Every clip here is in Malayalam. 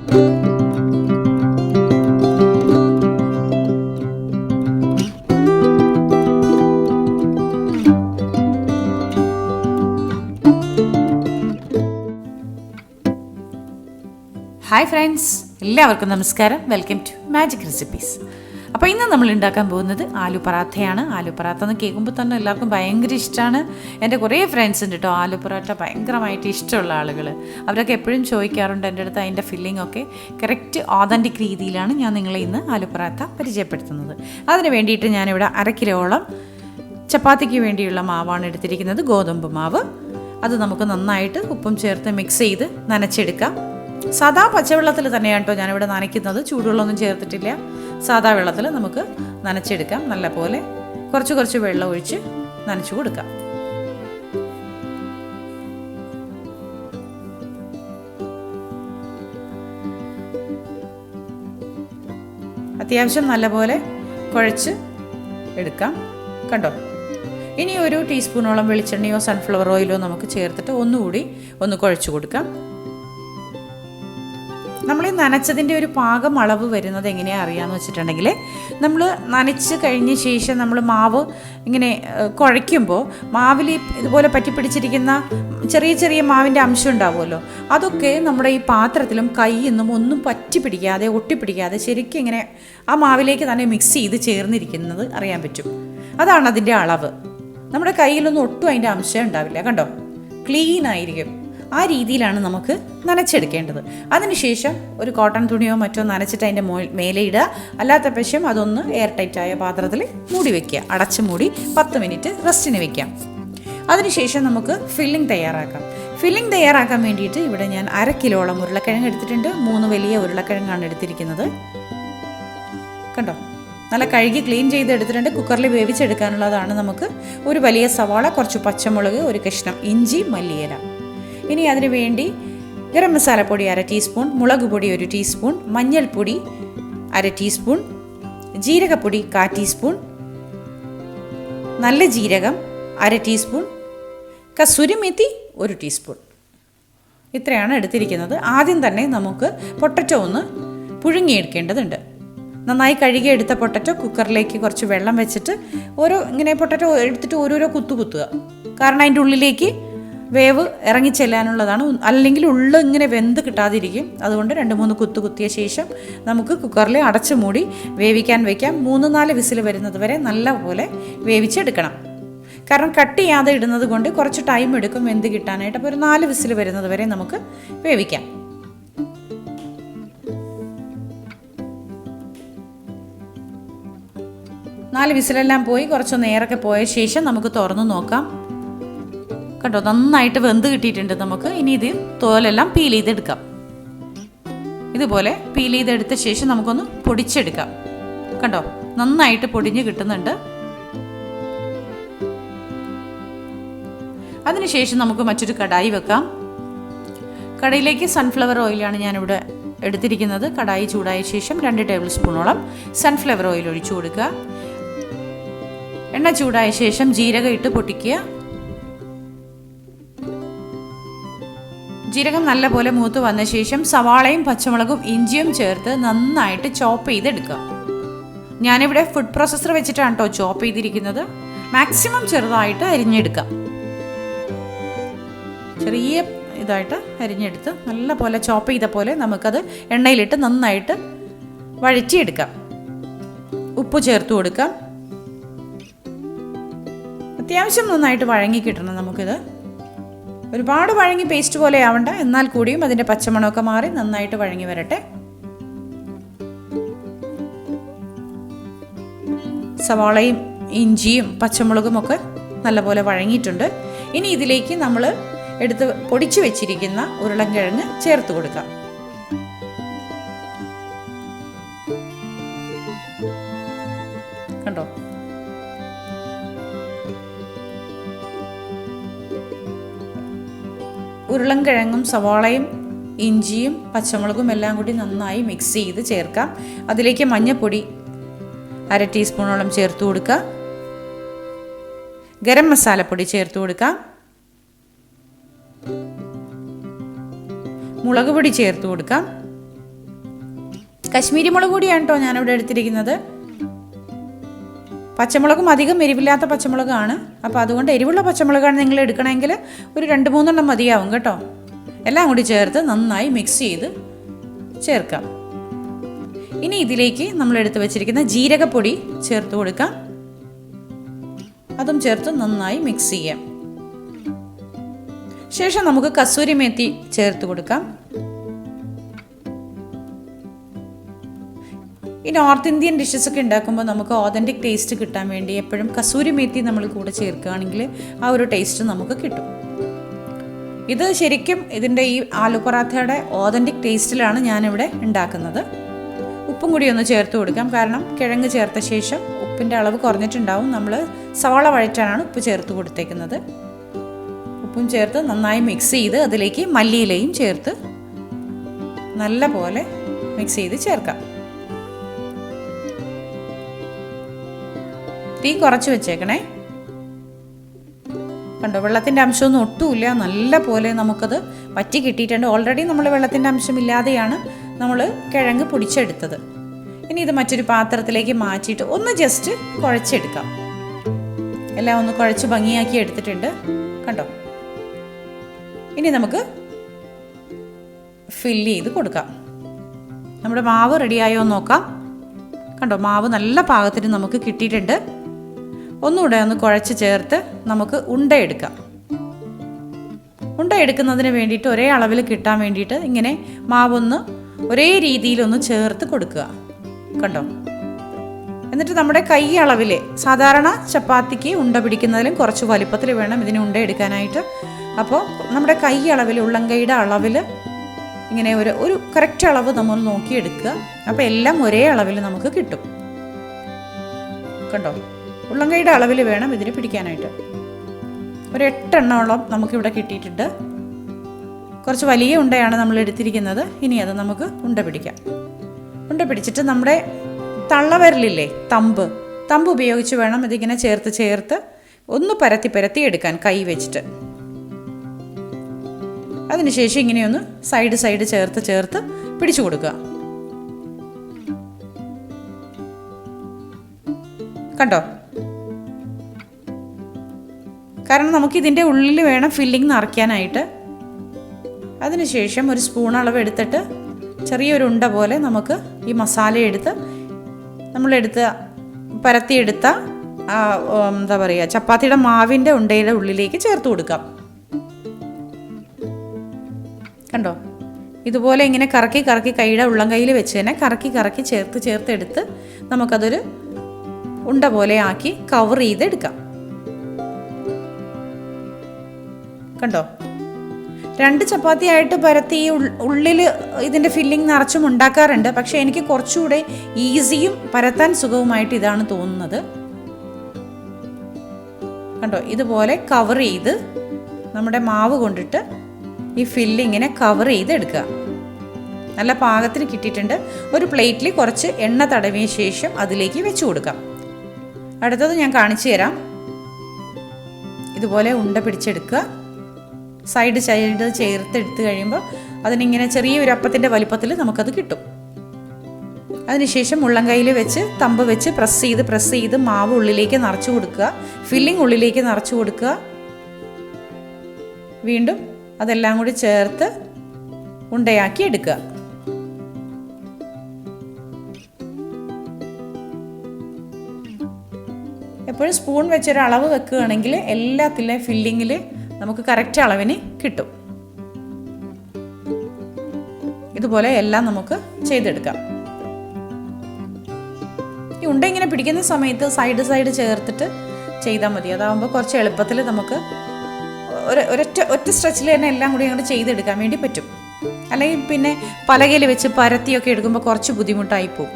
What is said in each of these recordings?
ഹായ് ഫ്രണ്ട്സ്, എല്ലാവർക്കും നമസ്കാരം. Welcome to magic recipes. അപ്പോൾ ഇന്ന് നമ്മൾ ഉണ്ടാക്കാൻ പോകുന്നത് ആലു പറാത്തയാണ്. ആലു പറാത്ത എന്ന് കേൾക്കുമ്പോൾ തന്നെ എല്ലാവർക്കും ഭയങ്കര ഇഷ്ടമാണ്. എൻ്റെ കുറേ ഫ്രണ്ട്സ് ഉണ്ട് കേട്ടോ, ആലു പറാത്ത ഭയങ്കരമായിട്ട് ഇഷ്ടമുള്ള ആളുകൾ. അവരൊക്കെ എപ്പോഴും ചോദിക്കാറുണ്ട് എൻ്റെ അടുത്ത് അതിൻ്റെ ഫില്ലിംഗ് ഒക്കെ കറക്റ്റ് ഓതൻറ്റിക് രീതിയിലാണ് ഞാൻ നിങ്ങളെ ഇന്ന് ആലു പറാത്ത പരിചയപ്പെടുത്തുന്നത്. അതിന് വേണ്ടിയിട്ട് ഞാനിവിടെ 1/2 കിലോളം ചപ്പാത്തിക്ക് വേണ്ടിയുള്ള മാവാണ് എടുത്തിരിക്കുന്നത്, ഗോതമ്പ് മാവ്. അത് നമുക്ക് നന്നായിട്ട് ഉപ്പും ചേർത്ത് മിക്സ് ചെയ്ത് നനച്ചെടുക്കാം. സാധാ പച്ചവെള്ളത്തിൽ തന്നെയാണ് കേട്ടോ ഞാനിവിടെ നനയ്ക്കുന്നത്, ചൂടുവെള്ളമൊന്നും ചേർത്തിട്ടില്ല. സാധാ വെള്ളത്തിൽ നമുക്ക് നനച്ചെടുക്കാം. നല്ലപോലെ കുറച്ച് വെള്ളം ഒഴിച്ച് നനച്ചു കൊടുക്കാം. അത്യാവശ്യം നല്ലപോലെ കുഴച്ച് എടുക്കാം. കണ്ടോ? ഇനി ഒരു ടീസ്പൂണോളം വെളിച്ചെണ്ണയോ സൺഫ്ലവർ ഓയിലോ നമുക്ക് ചേർത്തിട്ട് ഒന്നുകൂടി കുഴച്ച് കൊടുക്കാം. നമ്മൾ ഈ നനച്ചതിൻ്റെ ഒരു പാകം അളവ് വരുന്നത് എങ്ങനെയാണ് അറിയാമെന്ന് വെച്ചിട്ടുണ്ടെങ്കിൽ, നമ്മൾ നനച്ച് കഴിഞ്ഞ ശേഷം നമ്മൾ മാവ് ഇങ്ങനെ കുഴയ്ക്കുമ്പോൾ മാവിൽ ഇതുപോലെ പറ്റിപ്പിടിച്ചിരിക്കുന്ന ചെറിയ മാവിൻ്റെ അംശം ഉണ്ടാവുമല്ലോ, അതൊക്കെ നമ്മുടെ ഈ പാത്രത്തിലും കൈയൊന്നും ഒന്നും പറ്റിപ്പിടിക്കാതെ ഒട്ടിപ്പിടിക്കാതെ ശരിക്കും ഇങ്ങനെ ആ മാവിലേക്ക് തന്നെ മിക്സ് ചെയ്ത് ചേർന്നിരിക്കുന്നത് അറിയാൻ പറ്റും. അതാണ് അതിൻ്റെ അളവ്. നമ്മുടെ കയ്യിലൊന്നും ഒട്ടും അതിൻ്റെ അംശം ഉണ്ടാവില്ല. കണ്ടോ? ക്ലീൻ ആയിരിക്കും. ആ രീതിയിലാണ് നമുക്ക് നനച്ചെടുക്കേണ്ടത്. അതിനുശേഷം ഒരു കോട്ടൺ തുണിയോ മറ്റോ നനച്ചിട്ട് അതിൻ്റെ മേലെ ഇടുക. അല്ലാത്ത പക്ഷം അതൊന്ന് എയർ ടൈറ്റായ പാത്രത്തിൽ മൂടി വയ്ക്കുക. അടച്ച് മൂടി 10 മിനിറ്റ് റെസ്റ്റിന് വയ്ക്കാം. അതിനുശേഷം നമുക്ക് ഫില്ലിംഗ് തയ്യാറാക്കാം. ഫില്ലിംഗ് തയ്യാറാക്കാൻ വേണ്ടിയിട്ട് ഇവിടെ ഞാൻ 1/2 കിലോളം ഉരുളക്കിഴങ്ങ് എടുത്തിട്ടുണ്ട്. 3 വലിയ ഉരുളക്കിഴങ്ങാണ് എടുത്തിരിക്കുന്നത്. കണ്ടോ? നല്ല കഴുകി ക്ലീൻ ചെയ്ത് എടുത്തിട്ടുണ്ട്. കുക്കറിൽ വേവിച്ചെടുക്കാനുള്ളതാണ് നമുക്ക്. ഒരു വലിയ സവാള, കുറച്ച് പച്ചമുളക്, ഒരു കഷ്ണം ഇഞ്ചി, മല്ലിയില. ഇനി അതിന് വേണ്ടി ഗരം മസാലപ്പൊടി 1/2 ടീസ്പൂൺ, മുളക് പൊടി 1 ടീസ്പൂൺ, മഞ്ഞൾപ്പൊടി 1/2 ടീസ്പൂൺ, ജീരകപ്പൊടി 1/4 ടീസ്പൂൺ, നല്ല ജീരകം 1/2 ടീസ്പൂൺ, കസ്തൂരി മെത്തി 1 ടീസ്പൂൺ. ഇത്രയാണ് എടുത്തിരിക്കുന്നത്. ആദ്യം തന്നെ നമുക്ക് പൊട്ടറ്റോ ഒന്ന് പുഴുങ്ങിയെടുക്കേണ്ടതുണ്ട്. നന്നായി കഴുകിയെടുത്ത പൊട്ടറ്റോ കുക്കറിലേക്ക് കുറച്ച് വെള്ളം വെച്ചിട്ട് ഇങ്ങനെ പൊട്ടറ്റോ എടുത്തിട്ട് ഓരോരോ കുത്തുക. കാരണം അതിൻ്റെ ഉള്ളിലേക്ക് വേവ് ഇറങ്ങിച്ചെല്ലാനുള്ളതാണ്. അല്ലെങ്കിൽ ഇങ്ങനെ വെന്ത് കിട്ടാതിരിക്കും. അതുകൊണ്ട് 2-3 കുത്തിയ ശേഷം നമുക്ക് കുക്കറിൽ അടച്ചു മൂടി വേവിക്കാൻ വയ്ക്കാം. 3-4 വിസിൽ വരുന്നത് വരെ നല്ലപോലെ വേവിച്ചെടുക്കണം. കാരണം കട്ട് ചെയ്യാതെ ഇടുന്നത് കൊണ്ട് കുറച്ച് ടൈം എടുക്കും വെന്ത് കിട്ടാനായിട്ട്. അപ്പോൾ ഒരു 4 വിസിൽ വരുന്നത് വരെ നമുക്ക് വേവിക്കാം. നാല് വിസിലെല്ലാം പോയി കുറച്ചൊന്ന് എയറൊക്കെ പോയ ശേഷം നമുക്ക് തുറന്ന് നോക്കാം. കണ്ടോ? നന്നായിട്ട് വെന്ത് കിട്ടിയിട്ടുണ്ട് നമുക്ക്. ഇനി ഇത് തോലെല്ലാം പീൽ ചെയ്തെടുക്കാം. ഇതുപോലെ പീൽ ചെയ്തെടുത്ത ശേഷം നമുക്കൊന്ന് പൊടിച്ചെടുക്കാം. കണ്ടോ? നന്നായിട്ട് പൊടിഞ്ഞ് കിട്ടുന്നുണ്ട്. അതിനുശേഷം നമുക്ക് മറ്റൊരു കടായി വെക്കാം. കടായിലേക്ക് സൺഫ്ലവർ ഓയിലാണ് ഞാനിവിടെ എടുത്തിരിക്കുന്നത്. കടായി ചൂടായ ശേഷം 2 ടേബിൾ സ്പൂണോളം സൺഫ്ലവർ ഓയിൽ ഒഴിച്ചു കൊടുക്കുക. എണ്ണ ചൂടായ ശേഷം ജീരകം ഇട്ട് പൊട്ടിക്കുക. ജീരകം നല്ലപോലെ മൂത്ത് വന്ന ശേഷം സവാളയും പച്ചമുളകും ഇഞ്ചിയും ചേർത്ത് നന്നായിട്ട് ചോപ്പ് ചെയ്തെടുക്കുക. ഞാനിവിടെ ഫുഡ് പ്രോസസ്സർ വെച്ചിട്ടാണ് കേട്ടോ ചോപ്പ് ചെയ്തിരിക്കുന്നത്. മാക്സിമം ചെറുതായിട്ട് അരിഞ്ഞെടുക്കാം. ചെറിയ ഇതായിട്ട് അരിഞ്ഞെടുത്ത് നല്ലപോലെ ചോപ്പ് ചെയ്ത പോലെ നമുക്കത് എണ്ണയിലിട്ട് നന്നായിട്ട് വഴറ്റിയെടുക്കാം. ഉപ്പ് ചേർത്ത് കൊടുക്കാം. അത്യാവശ്യം നന്നായിട്ട് വഴങ്ങി കിട്ടണം നമുക്കിത്. ഒരുപാട് വഴങ്ങി പേസ്റ്റ് പോലെ ആവണ്ട, എന്നാൽ കൂടിയും അതിൻ്റെ പച്ചമണമൊക്കെ മാറി നന്നായിട്ട് വഴങ്ങി വരട്ടെ. സവാളയും ഇഞ്ചിയും പച്ചമുളകും ഒക്കെ നല്ലപോലെ വഴങ്ങിയിട്ടുണ്ട്. ഇനി ഇതിലേക്ക് നമ്മൾ എടുത്ത് പൊടിച്ചു വെച്ചിരിക്കുന്ന ഉരുളൻകിഴങ്ങ് ചേർത്ത് കൊടുക്കാം. കണ്ടോ? ഉരുളൻകിഴങ്ങും സവാളയും ഇഞ്ചിയും പച്ചമുളകും എല്ലാം കൂടി നന്നായി മിക്സ് ചെയ്ത് ചേർക്കാം. അതിലേക്ക് മഞ്ഞൾപ്പൊടി 1/2 ടീസ്പൂണോളം ചേർത്ത് കൊടുക്കുക. ഗരം മസാലപ്പൊടി ചേർത്ത് കൊടുക്കാം. മുളക് പൊടി ചേർത്ത് കൊടുക്കാം. കശ്മീരി മുളക് പൊടിയാണ് കേട്ടോ ഞാനിവിടെ എടുത്തിരിക്കുന്നത്. പച്ചമുളകും അധികം എരിവില്ലാത്ത പച്ചമുളകാണ്. അപ്പോൾ അതുകൊണ്ട് എരിവുള്ള പച്ചമുളകാണ് നിങ്ങൾ എടുക്കണമെങ്കിൽ ഒരു 2-3 മതിയാവും കേട്ടോ. എല്ലാം കൂടി ചേർത്ത് നന്നായി മിക്സ് ചെയ്ത് ചേർക്കാം. ഇനി ഇതിലേക്ക് നമ്മൾ എടുത്ത് വെച്ചിരിക്കുന്ന ജീരകപ്പൊടി ചേർത്ത് കൊടുക്കാം. അതും ചേർത്ത് നന്നായി മിക്സ് ചെയ്യാം. ശേഷം നമുക്ക് കസൂരി മേത്തി ചേർത്ത് കൊടുക്കാം. ഈ നോർത്ത് ഇന്ത്യൻ ഡിഷസ് ഒക്കെ ഉണ്ടാക്കുമ്പോൾ നമുക്ക് ഓതൻറ്റിക് ടേസ്റ്റ് കിട്ടാൻ വേണ്ടി എപ്പോഴും കസൂരി മേത്തി നമ്മൾ കൂടെ ചേർക്കുകയാണെങ്കിൽ ആ ഒരു ടേസ്റ്റ് നമുക്ക് കിട്ടും. ഇത് ശരിക്കും ഇതിൻ്റെ ഈ ആലു പറാത്തയുടെ ഓതൻറ്റിക് ടേസ്റ്റിലാണ് ഞാനിവിടെ ഉണ്ടാക്കുന്നത്. ഉപ്പും കൂടി ഒന്ന് ചേർത്ത് കൊടുക്കാം. കാരണം കിഴങ്ങ് ചേർത്ത ശേഷം ഉപ്പിൻ്റെ അളവ് കുറഞ്ഞിട്ടുണ്ടാവും. നമ്മൾ സവാള വഴറ്റാനാണ് ഉപ്പ് ചേർത്ത് കൊടുത്തേക്കുന്നത്. ഉപ്പും ചേർത്ത് നന്നായി മിക്സ് ചെയ്ത് അതിലേക്ക് മല്ലിയിലയും ചേർത്ത് നല്ല പോലെ മിക്സ് ചെയ്ത് ചേർക്കാം. തീ കുറച്ച് വെച്ചേക്കണേ. കണ്ടോ, വെള്ളത്തിൻ്റെ അംശമൊന്നും ഒട്ടുമില്ല. നല്ല പോലെ നമുക്കത് വറ്റി കിട്ടിയിട്ടുണ്ട്. ഓൾറെഡി നമ്മൾ വെള്ളത്തിൻ്റെ അംശമില്ലാതെയാണ് നമ്മൾ കിഴങ്ങ് പൊടിച്ചെടുത്തത്. ഇനി ഇത് മറ്റൊരു പാത്രത്തിലേക്ക് മാറ്റിയിട്ട് ഒന്ന് ജസ്റ്റ് കുഴച്ചെടുക്കാം. എല്ലാം ഒന്ന് കുഴച്ച് ഭംഗിയാക്കി എടുത്തിട്ടുണ്ട്. കണ്ടോ, ഇനി നമുക്ക് ഫില്ല് ചെയ്ത് കൊടുക്കാം. നമ്മുടെ മാവ് റെഡിയായോ എന്ന് നോക്കാം. കണ്ടോ, മാവ് നല്ല പാകത്തിന് നമുക്ക് കിട്ടിയിട്ടുണ്ട്. ഒന്നുകൂടെ ഒന്ന് കുഴച്ച് ചേർത്ത് നമുക്ക് ഉണ്ടയെടുക്കാം. ഉണ്ടയെടുക്കുന്നതിന് വേണ്ടിയിട്ട് ഒരേ അളവിൽ കിട്ടാൻ വേണ്ടിയിട്ട് ഇങ്ങനെ മാവൊന്ന് ഒരേ രീതിയിലൊന്ന് ചേർത്ത് കൊടുക്കുക. കണ്ടോ, എന്നിട്ട് നമ്മുടെ കൈ അളവിൽ, സാധാരണ ചപ്പാത്തിക്ക് ഉണ്ട പിടിക്കുന്നതിലും കുറച്ച് വലിപ്പത്തിൽ വേണം ഇതിന് ഉണ്ടയെടുക്കാനായിട്ട്. അപ്പോൾ നമ്മുടെ കൈ അളവിൽ, ഉള്ളംകൈയുടെ അളവിൽ ഇങ്ങനെ ഒരു കറക്റ്റ് അളവ് നമ്മൾ നോക്കിയെടുക്കുക. അപ്പോൾ എല്ലാം ഒരേ അളവിൽ നമുക്ക് കിട്ടും. കണ്ടോ, ഉള്ളംകൈയുടെ അളവിൽ വേണം ഇതിന് പിടിക്കാനായിട്ട്. ഒരു 8 എണ്ണോളം നമുക്കിവിടെ കിട്ടിയിട്ടുണ്ട്. കുറച്ച് വലിയ ഉണ്ടയാണ് നമ്മൾ എടുത്തിരിക്കുന്നത്. ഇനി അത് നമുക്ക് ഉണ്ട പിടിക്കാം. ഉണ്ട പിടിച്ചിട്ട് നമ്മുടെ തള്ളവിരലില്ലേ, തമ്പ് ഉപയോഗിച്ച് വേണം ഇതിങ്ങനെ ചേർത്ത് ഒന്ന് പരത്തി എടുക്കാൻ കൈ വെച്ചിട്ട്. അതിനുശേഷം ഇങ്ങനെയൊന്ന് സൈഡ് ചേർത്ത് പിടിച്ചു കൊടുക്കുക. കണ്ടോ, കാരണം നമുക്കിതിൻ്റെ ഉള്ളിൽ വേണം ഫില്ലിങ് നിറയ്ക്കാനായിട്ട്. അതിനുശേഷം ഒരു സ്പൂൺ അളവ് എടുത്തിട്ട് ചെറിയൊരു ഉണ്ട പോലെ നമുക്ക് ഈ മസാല എടുത്ത് നമ്മളെടുത്ത് പരത്തിയെടുത്ത എന്താ പറയുക, ചപ്പാത്തിയുടെ മാവിൻ്റെ ഉണ്ടയുടെ ഉള്ളിലേക്ക് ചേർത്ത് കൊടുക്കാം. കണ്ടോ, ഇതുപോലെ ഇങ്ങനെ കറക്കി കൈയുടെ ഉള്ളം കയ്യിൽ വെച്ച് തന്നെ കറക്കി ചേർത്തെടുത്ത് നമുക്കതൊരു ഉണ്ട പോലെ ആക്കി കവർ ചെയ്തെടുക്കാം. കണ്ടോ, 2 ചപ്പാത്തിയായിട്ട് പരത്തി ഈ ഉള്ളിൽ ഇതിൻ്റെ ഫില്ലിംഗ് നിറച്ചും ഉണ്ടാക്കാറുണ്ട്. പക്ഷേ എനിക്ക് കുറച്ചുകൂടെ ഈസിയും പരത്താൻ സുഖവുമായിട്ട് ഇതാണ് തോന്നുന്നത്. കണ്ടോ, ഇതുപോലെ കവർ ചെയ്ത് നമ്മുടെ മാവ് കൊണ്ടിട്ട് ഈ ഫില്ലിങ്ങിനെ കവർ ചെയ്തെടുക്കുക. നല്ല പാകത്തിന് കിട്ടിയിട്ടുണ്ട്. ഒരു പ്ലേറ്റിൽ കുറച്ച് എണ്ണ തടവിയ ശേഷം അതിലേക്ക് വെച്ച് കൊടുക്കാം. അടുത്തത് ഞാൻ കാണിച്ചു തരാം. ഇതുപോലെ ഉണ്ട പിടിച്ചെടുക്കുക. സൈഡ് ചേർത്തെടുത്ത് കഴിയുമ്പോൾ അതിനിങ്ങനെ ചെറിയൊരു അപ്പത്തിൻ്റെ വലിപ്പത്തിൽ നമുക്കത് കിട്ടും. അതിനുശേഷം ഉള്ളംകൈയിൽ വെച്ച് തമ്പ് വെച്ച് പ്രസ് ചെയ്ത് മാവ് ഉള്ളിലേക്ക് നിറച്ചു കൊടുക്കുക. ഫില്ലിംഗ് ഉള്ളിലേക്ക് നിറച്ചു കൊടുക്കുക. വീണ്ടും അതെല്ലാം കൂടി ചേർത്ത് ഉണ്ടയാക്കി എടുക്കുക. എപ്പോഴും സ്പൂൺ വെച്ചൊരു അളവ് വെക്കുകയാണെങ്കിൽ എല്ലാത്തിലെയും ഫില്ലിങ്ങിൽ നമുക്ക് കറക്റ്റ് അളവിന് കിട്ടും. ഇതുപോലെ എല്ലാം നമുക്ക് ചെയ്തെടുക്കാം. ഈ ഉണ്ട ഇങ്ങനെ പിടിക്കുന്ന സമയത്ത് സൈഡ് ചേർത്തിട്ട് ചെയ്താൽ മതി. അതാകുമ്പോൾ കുറച്ച് എളുപ്പത്തിൽ നമുക്ക് ഒറ്റ സ്ട്രെച്ചിൽ തന്നെ എല്ലാം കൂടി അങ്ങോട്ട് ചെയ്തെടുക്കാൻ വേണ്ടി പറ്റും. അല്ലെങ്കിൽ പിന്നെ പലകയിൽ വെച്ച് പരത്തിയൊക്കെ എടുക്കുമ്പോൾ കുറച്ച് ബുദ്ധിമുട്ടായി പോകും.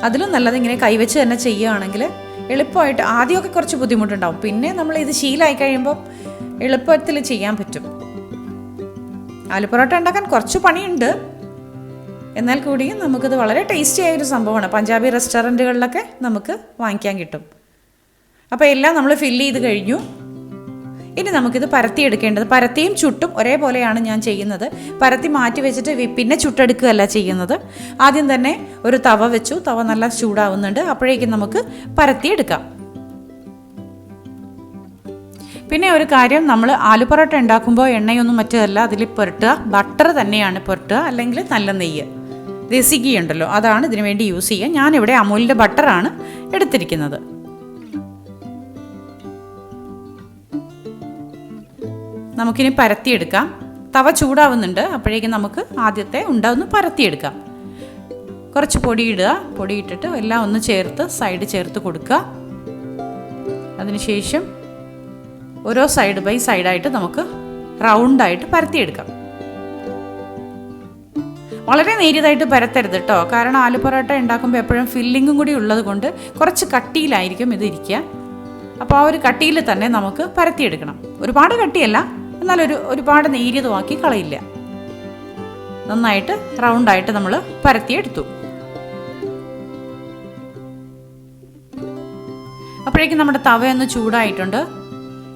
അതിലും നല്ലത് ഇങ്ങനെ കൈവച്ച് തന്നെ ചെയ്യുകയാണെങ്കിൽ എളുപ്പമായിട്ട്. ആദ്യമൊക്കെ കുറച്ച് ബുദ്ധിമുട്ടുണ്ടാവും, പിന്നെ നമ്മൾ ഇത് ശീലമായി കഴിയുമ്പോൾ എളുപ്പത്തിൽ ചെയ്യാൻ പറ്റും. ആലു പൊറോട്ട ഉണ്ടാക്കാൻ കുറച്ച് പണിയുണ്ട്, എന്നാൽ കൂടിയും നമുക്കിത് വളരെ ടേസ്റ്റി ആയൊരു സംഭവമാണ്. പഞ്ചാബി റെസ്റ്റോറൻറ്റുകളിലൊക്കെ നമുക്ക് വാങ്ങിക്കാൻ കിട്ടും. അപ്പോൾ എല്ലാം നമ്മൾ ഫില്ല് ചെയ്ത് കഴിഞ്ഞു. ഇനി നമുക്കിത് പരത്തിയെടുക്കേണ്ടത്, പരത്തിയും ചുട്ടും ഒരേപോലെയാണ് ഞാൻ ചെയ്യുന്നത്. പരത്തി മാറ്റി വെച്ചിട്ട് പിന്നെ ചുട്ടെടുക്കുകയല്ല ചെയ്യുന്നത്. ആദ്യം തന്നെ ഒരു തവ വെച്ചു, തവ നല്ല ചൂടാവുന്നുണ്ട്, അപ്പോഴേക്കും നമുക്ക് പരത്തിയെടുക്കാം. പിന്നെ ഒരു കാര്യം, നമ്മൾ ആലു പൊറോട്ട ഉണ്ടാക്കുമ്പോൾ എണ്ണയൊന്നും മറ്റല്ല അതിൽ പുരട്ടുക, ബട്ടർ തന്നെയാണ് പുരട്ടുക, അല്ലെങ്കിൽ നല്ല നെയ്യ്, ദേസി ഗീ ഉണ്ടല്ലോ, അതാണ് ഇതിനു വേണ്ടി യൂസ് ചെയ്യുക. ഞാനിവിടെ അമൂലിൻ്റെ ബട്ടറാണ് എടുത്തിരിക്കുന്നത്. നമുക്കിനി പരത്തിയെടുക്കാം. തവ ചൂടാവുന്നുണ്ട്, അപ്പോഴേക്കും നമുക്ക് ആദ്യത്തെ ഉണ്ട ഒന്ന് പരത്തിയെടുക്കാം. കുറച്ച് പൊടി ഇടുക, പൊടി ഇട്ടിട്ട് എല്ലാം ഒന്ന് ചേർത്ത് സൈഡ് ചേർത്ത് കൊടുക്കുക. അതിനുശേഷം ഓരോ സൈഡ് ബൈ സൈഡായിട്ട് നമുക്ക് റൗണ്ടായിട്ട് പരത്തിയെടുക്കാം. വളരെ നേരിയതായിട്ട് പരത്തരുത് കേട്ടോ, കാരണം ആലു പൊറോട്ട ഉണ്ടാക്കുമ്പോൾ എപ്പോഴും ഫില്ലിങ്ങും കൂടി ഉള്ളത് കൊണ്ട് കുറച്ച് കട്ടിയിലായിരിക്കും ഇത് ഇരിക്കുക. അപ്പോൾ ആ ഒരു കട്ടിയിൽ തന്നെ നമുക്ക് പരത്തിയെടുക്കണം. ഒരുപാട് കട്ടിയല്ല, എന്നാൽ ഒരുപാട് നേരിയതുമാക്കി കളയില്ല. നന്നായിട്ട് റൗണ്ടായിട്ട് നമ്മൾ പരത്തിയെടുത്തു. അപ്പോഴേക്കും നമ്മുടെ തവയൊന്ന് ചൂടായിട്ടുണ്ട്.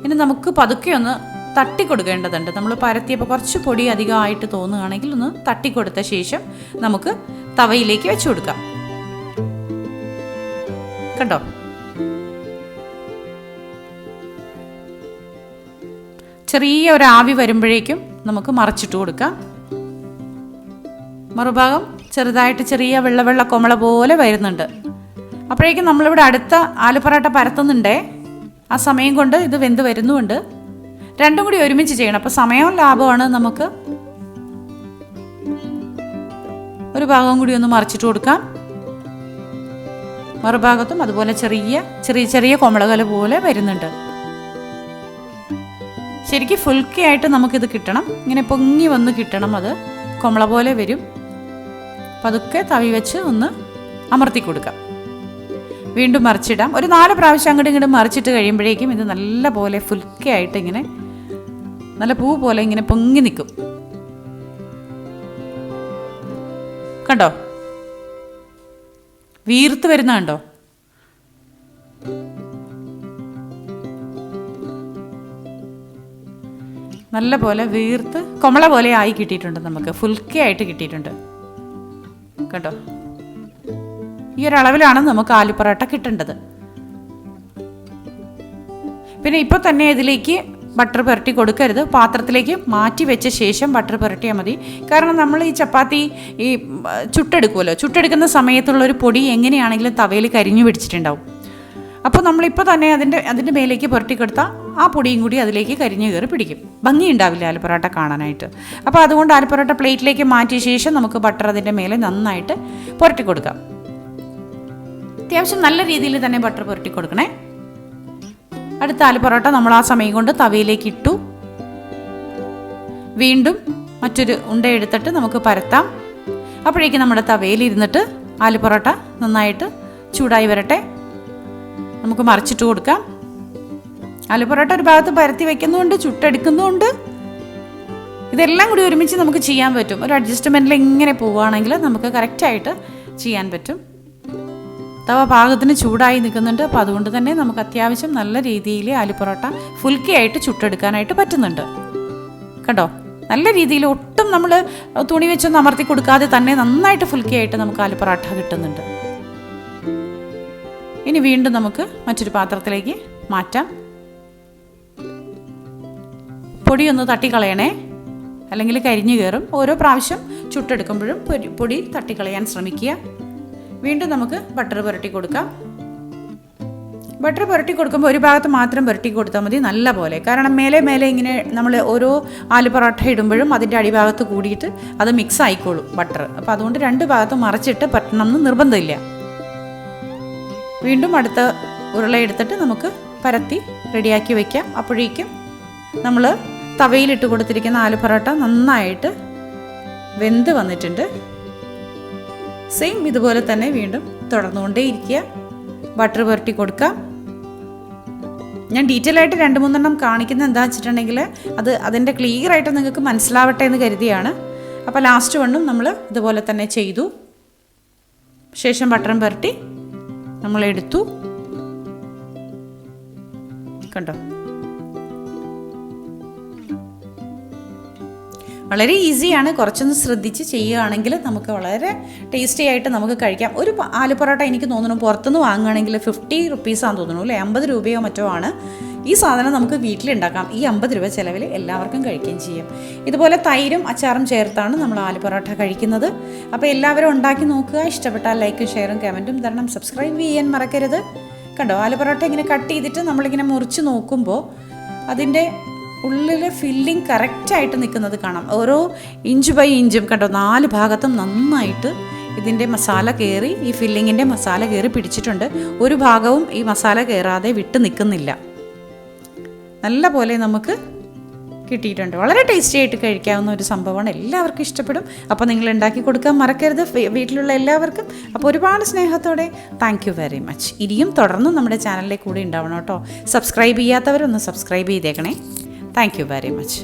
ഇനി നമുക്ക് പതുക്കെ ഒന്ന് തട്ടിക്കൊടുക്കേണ്ടതുണ്ട്. നമ്മൾ പരത്തിയപ്പോൾ കുറച്ച് പൊടി അധികമായിട്ട് തോന്നുകയാണെങ്കിൽ ഒന്ന് തട്ടിക്കൊടുത്ത ശേഷം നമുക്ക് തവയിലേക്ക് വെച്ച് കൊടുക്കാം. കണ്ടോ, ചെറിയ ഒരു ആവി വരുമ്പോഴേക്കും നമുക്ക് മറിച്ചിട്ട് കൊടുക്കാം. മറുഭാഗം ചെറുതായിട്ട് ചെറിയ വെള്ള കൊമള പോലെ വരുന്നുണ്ട്. അപ്പോഴേക്കും നമ്മളിവിടെ അടുത്ത ആലു പൊറോട്ട പരത്തുന്നുണ്ടേ. ആ സമയം കൊണ്ട് ഇത് വെന്ത് വരുന്നുമുണ്ട്. രണ്ടും കൂടി ഒരുമിച്ച് ചെയ്യണം, അപ്പോൾ സമയവും ലാഭമാണ്. നമുക്ക് ഒരു ഭാഗം കൂടി ഒന്ന് മറിച്ചിട്ട് കൊടുക്കാം. മറുഭാഗത്തും അതുപോലെ ചെറിയ കൊമളകല പോലെ വരുന്നുണ്ട്. ശരിക്കും ഫുൾക്കയായിട്ട് നമുക്കിത് കിട്ടണം, ഇങ്ങനെ പൊങ്ങി വന്ന് കിട്ടണം. അത് കൊമള പോലെ വരും. പതുക്കെ തവി വെച്ച് ഒന്ന് അമർത്തി കൊടുക്കാം. വീണ്ടും മറിച്ചിടാം. ഒരു 4 പ്രാവശ്യം അങ്ങോട്ടും ഇങ്ങോട്ടും മറിച്ചിട്ട് കഴിയുമ്പോഴേക്കും ഇത് നല്ല പോലെ ഫുൾക്കയായിട്ട് ഇങ്ങനെ നല്ല പൂ പോലെ ഇങ്ങനെ പൊങ്ങി നിൽക്കും. കണ്ടോ, വീർത്ത് വരുന്ന കണ്ടോ. നല്ല പോലെ വീർത്ത് കൊമള പോലെ ആയി കിട്ടിയിട്ടുണ്ട്. നമുക്ക് ഫുൾക്കയായിട്ട് കിട്ടിയിട്ടുണ്ട്. കേട്ടോ, ഈ ഒരളവിലാണ് നമുക്ക് ആലു പൊറോട്ട കിട്ടേണ്ടത്. പിന്നെ ഇപ്പോൾ തന്നെ ഇതിലേക്ക് ബട്ടർ പുരട്ടി കൊടുക്കരുത്, പാത്രത്തിലേക്ക് മാറ്റി വെച്ച ശേഷം ബട്ടർ പുരട്ടിയാൽ മതി. കാരണം നമ്മൾ ഈ ചപ്പാത്തി ഈ ചുട്ടെടുക്കുമല്ലോ, ചുട്ടെടുക്കുന്ന സമയത്തുള്ളൊരു പൊടി എങ്ങനെയാണെങ്കിലും തവയിൽ കരിഞ്ഞു പിടിച്ചിട്ടുണ്ടാവും. അപ്പോൾ നമ്മളിപ്പോൾ തന്നെ അതിൻ്റെ മേലേക്ക് പുരട്ടി കൊടുത്താൽ ആ പൊടിയും കൂടി അതിലേക്ക് കരിഞ്ഞു കയറി പിടിക്കും, ഭംഗി ഉണ്ടാവില്ല ആലു പൊറോട്ട കാണാനായിട്ട്. അപ്പോൾ അതുകൊണ്ട് ആലു പൊറോട്ട പ്ലേറ്റിലേക്ക് മാറ്റിയ ശേഷം നമുക്ക് ബട്ടർ അതിൻ്റെ മേലെ നന്നായിട്ട് പുരട്ടി കൊടുക്കാം. അത്യാവശ്യം നല്ല രീതിയിൽ തന്നെ ബട്ടർ പുരട്ടി കൊടുക്കണേ. അടുത്ത ആലു പൊറോട്ട നമ്മൾ ആ സമയം കൊണ്ട് തവയിലേക്ക് ഇട്ടു. വീണ്ടും മറ്റൊരു ഉണ്ട എടുത്തിട്ട് നമുക്ക് പരത്താം. അപ്പോഴേക്കും നമ്മുടെ തവയിൽ ഇരുന്നിട്ട് ആലു പൊറോട്ട നന്നായിട്ട് ചൂടായി വരട്ടെ. നമുക്ക് മറിച്ചിട്ട് കൊടുക്കാം. ആലു പൊറോട്ട ഒരു ഭാഗത്ത് പരത്തി വെക്കുന്നുണ്ട്, ചുട്ടെടുക്കുന്നുണ്ട്. ഇതെല്ലാം കൂടി ഒരുമിച്ച് നമുക്ക് ചെയ്യാൻ പറ്റും. ഒരു അഡ്ജസ്റ്റ്മെൻറ്റിൽ ഇങ്ങനെ പോവുകയാണെങ്കിൽ നമുക്ക് കറക്റ്റായിട്ട് ചെയ്യാൻ പറ്റും. തവ പാകത്തിന് ചൂടായി നിൽക്കുന്നുണ്ട്. അപ്പോൾ അതുകൊണ്ട് തന്നെ നമുക്ക് അത്യാവശ്യം നല്ല രീതിയിൽ ആലു പൊറോട്ട ഫുൾക്കയായിട്ട് ചുട്ടെടുക്കാനായിട്ട് പറ്റുന്നുണ്ട്. കണ്ടോ, നല്ല രീതിയിൽ ഒട്ടും നമ്മൾ തുണി വെച്ചൊന്നും അമർത്തി കൊടുക്കാതെ തന്നെ നന്നായിട്ട് ഫുൾക്കയായിട്ട് നമുക്ക് ആലു പൊറോട്ട കിട്ടുന്നുണ്ട്. ഇനി വീണ്ടും നമുക്ക് മറ്റൊരു പാത്രത്തിലേക്ക് മാറ്റാം. പൊടിയൊന്ന് തട്ടിക്കളയണേ, അല്ലെങ്കിൽ കരിഞ്ഞു കയറും. ഓരോ പ്രാവശ്യം ചുട്ടെടുക്കുമ്പോഴും പൊടി തട്ടിക്കളയാൻ ശ്രമിക്കുക. വീണ്ടും നമുക്ക് ബട്ടർ പുരട്ടി കൊടുക്കാം. ബട്ടർ പുരട്ടി കൊടുക്കുമ്പോൾ ഒരു ഭാഗത്ത് മാത്രം പുരട്ടി കൊടുത്താൽ മതി നല്ല പോലെ. കാരണം മേലെ ഇങ്ങനെ നമ്മൾ ഓരോ ആലു പൊറോട്ട ഇടുമ്പോഴും അതിൻ്റെ അടിഭാഗത്ത് കൂടിയിട്ട് അത് മിക്സ് ആയിക്കോളും ബട്ടർ. അപ്പോൾ അതുകൊണ്ട് 2 ഭാഗത്തും മറിച്ചിട്ട് പറ്റണം എന്ന് നിർബന്ധമില്ല. വീണ്ടും അടുത്ത ഉരുള എടുത്തിട്ട് നമുക്ക് പരത്തി റെഡിയാക്കി വയ്ക്കാം. അപ്പോഴേക്കും നമ്മൾ തവയിലിട്ട് കൊടുത്തിരിക്കുന്ന ആലു പൊറോട്ട നന്നായിട്ട് വെന്ത് വന്നിട്ടുണ്ട്. സെയിം ഇതുപോലെ തന്നെ വീണ്ടും തുടർന്നുകൊണ്ടേയിരിക്കുക. ബട്ടർ പുരട്ടി കൊടുക്കാം. ഞാൻ ഡീറ്റെയിൽ ആയിട്ട് 2-3 എണ്ണം കാണിക്കുന്നത് എന്താ വെച്ചിട്ടുണ്ടെങ്കിൽ അതിൻ്റെ ക്ലിയർ ആയിട്ട് നിങ്ങൾക്ക് മനസ്സിലാവട്ടെ എന്ന് കരുതിയാണ്. അപ്പോൾ ലാസ്റ്റ് വണ്ണും നമ്മൾ ഇതുപോലെ തന്നെ ചെയ്തു. ശേഷം ബട്ടറും പുരട്ടി നമ്മൾ എടുത്തു. കണ്ടോ, വളരെ ഈസിയാണ്. കുറച്ചൊന്ന് ശ്രദ്ധിച്ച് ചെയ്യുകയാണെങ്കിൽ നമുക്ക് വളരെ ടേസ്റ്റി ആയിട്ട് നമുക്ക് കഴിക്കാം. ഒരു ആലു പൊറോട്ട എനിക്ക് തോന്നുന്നു പുറത്തുനിന്ന് വാങ്ങുകയാണെങ്കിൽ 50 റുപ്പീസാണെന്ന് തോന്നുന്നു അല്ലേ, 50 രൂപയോ മറ്റോ ആണ്. ഈ സാധനം നമുക്ക് വീട്ടിലുണ്ടാക്കാം. ഈ 50 രൂപ ചിലവിൽ എല്ലാവർക്കും കഴിക്കുകയും ചെയ്യും. ഇതുപോലെ തൈരും അച്ചാറും ചേർത്താണ് നമ്മൾ ആലു പൊറോട്ട കഴിക്കുന്നത്. അപ്പോൾ എല്ലാവരും ഉണ്ടാക്കി നോക്കുക. ഇഷ്ടപ്പെട്ടാൽ ലൈക്കും ഷെയറും കമൻറ്റും തരണം. സബ്സ്ക്രൈബ് ചെയ്യാൻ മറക്കരുത്. കണ്ടോ, ആലു പൊറോട്ട ഇങ്ങനെ കട്ട് ചെയ്തിട്ട് നമ്മളിങ്ങനെ മുറിച്ച് നോക്കുമ്പോൾ അതിൻ്റെ ഉള്ളിലെ ഫില്ലിങ് കറക്റ്റായിട്ട് നിൽക്കുന്നത് കാണാം. ഓരോ ഇഞ്ച് ബൈ ഇഞ്ചും കണ്ടോ, 4 ഭാഗത്തും നന്നായിട്ട് ഇതിൻ്റെ മസാല കയറി, ഈ ഫില്ലിങ്ങിൻ്റെ മസാല കയറി പിടിച്ചിട്ടുണ്ട്. ഒരു ഭാഗവും ഈ മസാല കയറാതെ വിട്ട് നിൽക്കുന്നില്ല. നല്ല പോലെ നമുക്ക് കിട്ടിയിട്ടുണ്ട്. വളരെ ടേസ്റ്റി ആയിട്ട് കഴിക്കാവുന്ന ഒരു സംഭവമാണ്. എല്ലാവർക്കും ഇഷ്ടപ്പെടും. അപ്പോൾ നിങ്ങൾ ഉണ്ടാക്കി കൊടുക്കാൻ മറക്കരുത് വീട്ടിലുള്ള എല്ലാവർക്കും. അപ്പോൾ ഒരുപാട് സ്നേഹത്തോടെ താങ്ക് യു വെരി മച്ച്. ഇനിയും തുടർന്നും നമ്മുടെ ചാനലിലേക്ക് കൂടി ഉണ്ടാവണം കേട്ടോ. സബ്സ്ക്രൈബ് ചെയ്യാത്തവരൊന്ന് സബ്സ്ക്രൈബ് ചെയ്തേക്കണേ. Thank you very much.